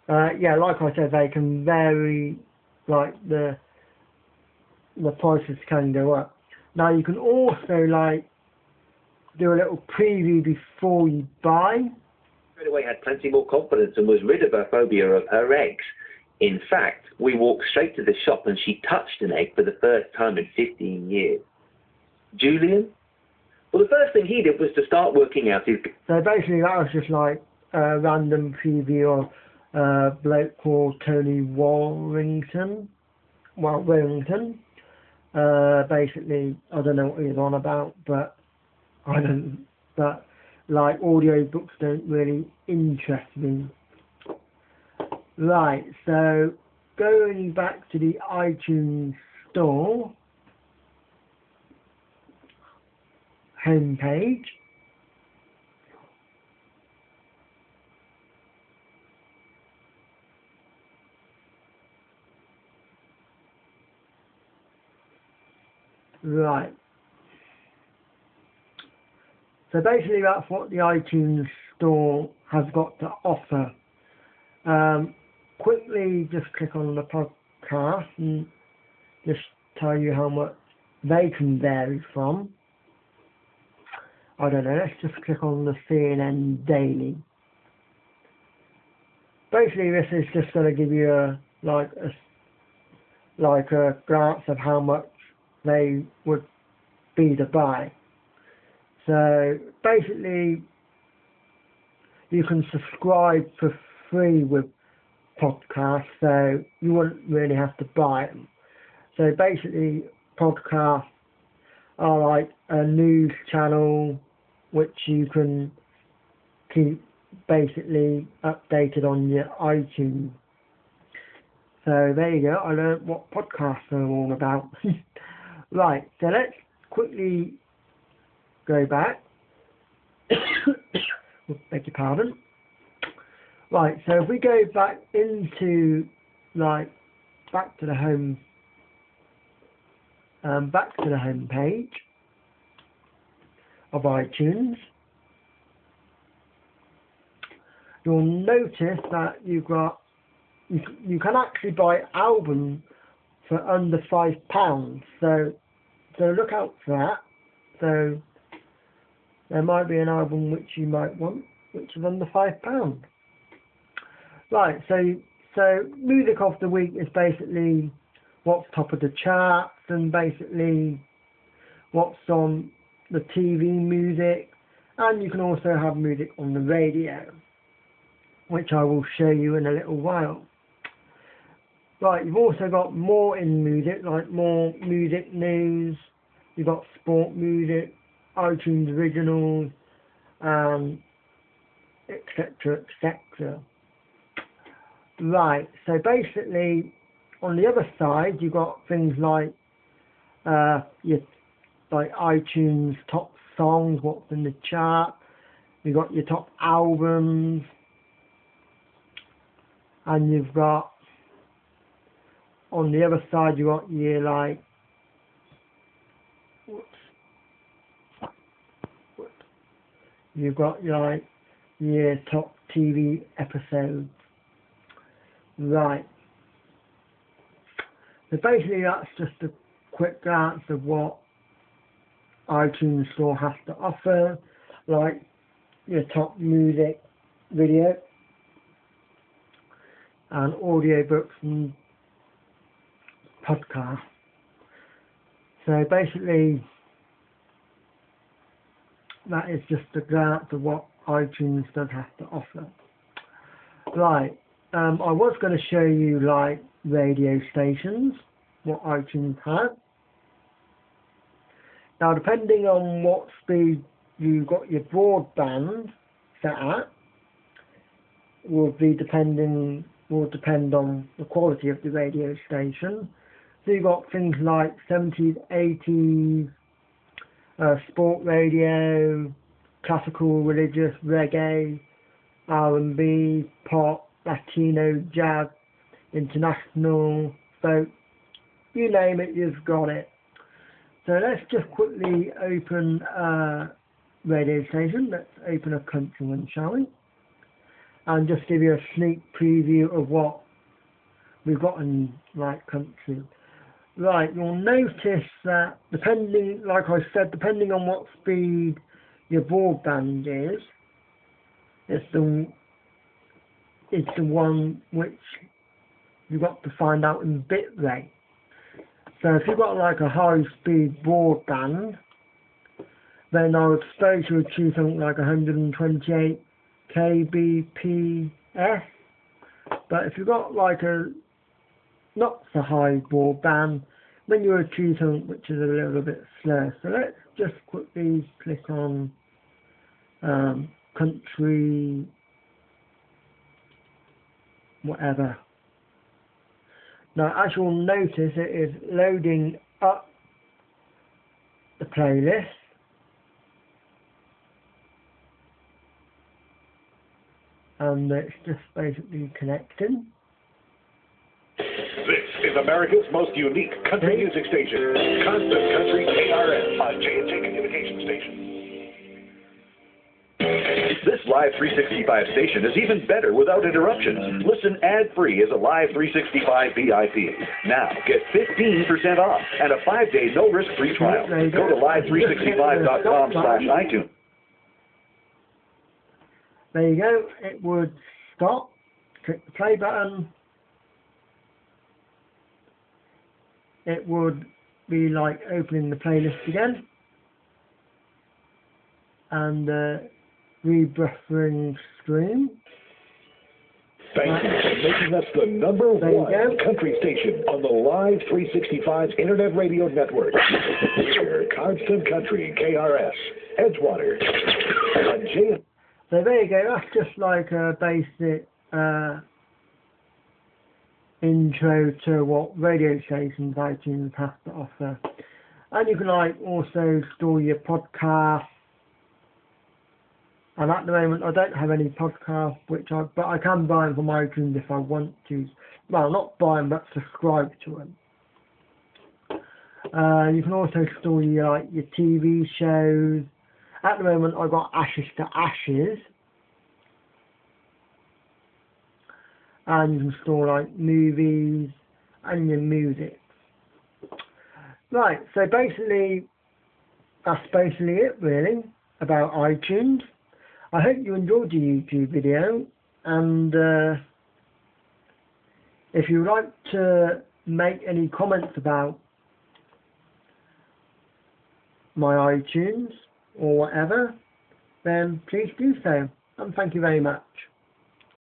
Yeah, like I said, they can vary, like the prices can go up. Now you can also like do a little preview before you buy. Straight away had plenty more confidence and was rid of her phobia of her eggs. In fact, we walked straight to the shop and she touched an egg for the first time in 15 years. Julian? Well, the first thing he did was to start working out his... So basically that was just like a random preview of a bloke called Tony Warrington. Basically, I don't know what he's on about, but like audio books don't really interest me. Right, so going back to the iTunes store homepage. Right. So basically that's what the iTunes store has got to offer. Quickly just click on the podcast and just tell you how much they can vary from. I don't know, let's just click on the CNN Daily. Basically this is just going to give you a glance of how much they would be to buy. So basically you can subscribe for free with podcasts, so you wouldn't really have to buy them. So basically podcasts are like a news channel which you can keep basically updated on your iTunes. So there you go, I learned what podcasts are all about. Right, so let's quickly go back. Beg your pardon. Right, so if we go back into back to the home page of iTunes, you'll notice that you can actually buy albums for under £5. So look out for that. So there might be an album which you might want, which is under £5. Right, so music of the week is basically what's top of the charts and basically what's on the TV music, and you can also have music on the radio, which I will show you in a little while. Right, you've also got more in music, like more music news, you've got sport music, iTunes originals, etc, etc. Right, so basically on the other side you've got things like iTunes top songs, what's in the chart, you've got your top albums, and you've got on the other side you've got your you've got your top TV episodes. Right. So basically that's just a quick glance of what iTunes Store has to offer, like your top music, video, and audiobooks and podcasts. So basically that is just a glance of what iTunes does have to offer. Right. I was going to show you radio stations, what iTunes has. Now depending on what speed you got your broadband set at will depend on the quality of the radio station. So you've got things like 70s, 80s, sport radio, classical, religious, reggae, R&B, pop, Latino, jazz, international, folk, you name it, you've got it. So let's just quickly open a radio station. Let's open a country one, shall we? and just give you a sneak preview of what we've got in like country. Right, you'll notice that depending, like I said, depending on what speed your broadband is, it's the one which you've got to find out in bit rate. So if you've got like a high speed broadband, then I would suppose you would choose something like 128 kbps. But if you've got like a not so high broadband, then you would choose something which is a little bit slower. So let's just quickly click on country whatever. Now as you'll notice, it is loading up the playlist. And it's just basically connecting. This is America's most unique country music station, Constant Country KRS on J&J Communication Station. This Live 365 station is even better without interruptions. Listen ad-free as a Live 365 VIP. Now get 15% off and a 5-day no-risk free trial. Go to live365.com/iTunes. There you go, it would stop, click the play button, it would be like opening the playlist again, and rebuffering screen. Thank you for making us the #1 country station on the Live 365's Internet Radio Network. We're Constant Country KRS, Edgewater, on J. So there you go, that's just like a basic intro to what radio stations iTunes has to offer. And you can like also store your podcasts. And at the moment I don't have any podcasts, but I can buy them from iTunes if I want to. Well, not buy them, but subscribe to them. You can also store your TV shows. At the moment I've got Ashes to Ashes. And you can store like movies and your music. Right, so basically that's basically it really about iTunes. I hope you enjoyed the YouTube video, and if you'd like to make any comments about my iTunes or whatever, then please do so, and thank you very much.